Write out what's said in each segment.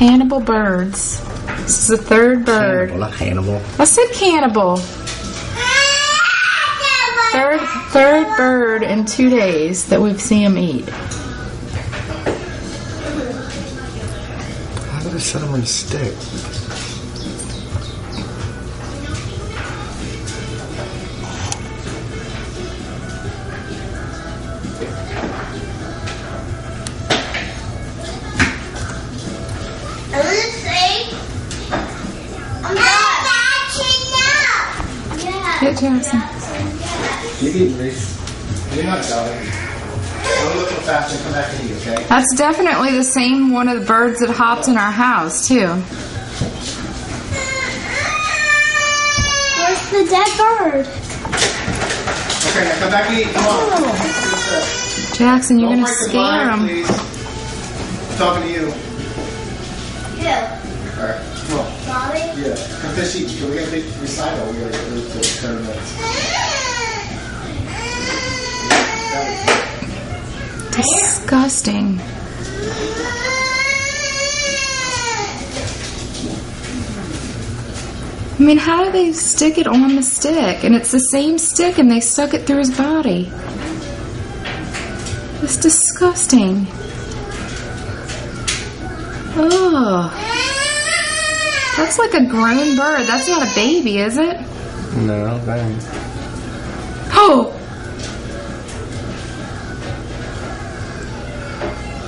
Cannibal birds. This is the third bird. Cannibal, not Hannibal. I said cannibal. Third bird in 2 days that we've seen him eat. How did I set him on a stick? Get Jackson. You're not going. Go look real fast and come back and eat, okay? That's definitely the same one of the birds that hopped in our house, too. Where's the dead bird? Okay, now come back and eat. Come on. Jackson, you're Don't going to break the scare vine, him. please. I'm talking to you. Yeah. Alright, come on. Bobby? Yeah. Come fish eat. We're going to take recital. We're going to do 10 minutes. Disgusting. I mean, how do they stick it on the stick? And it's the same stick and they stuck it through his body. It's disgusting. Ugh. That's like a grown bird. That's not a baby, is it? No, dang. Oh!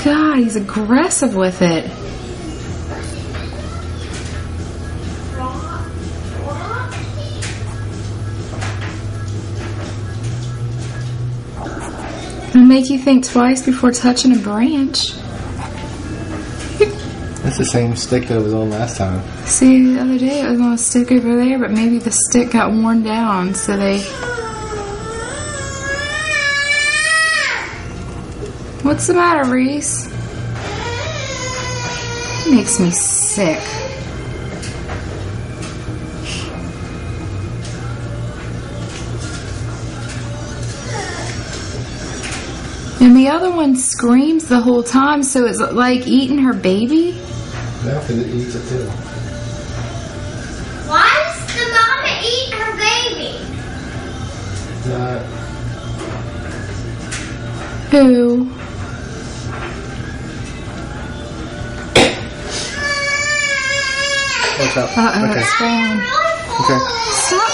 God, he's aggressive with it. It'll make you think twice before touching a branch. That's the same stick that it was on last time. See, the other day it was on a stick over there, but maybe the stick got worn down, so they... What's the matter, Reese? It makes me sick. And the other one screams the whole time, so it's like eating her baby? No, because it eats it too. Why does the mama eat her baby? Who? What's up? Uh-oh, Okay. it's falling. Okay. Stop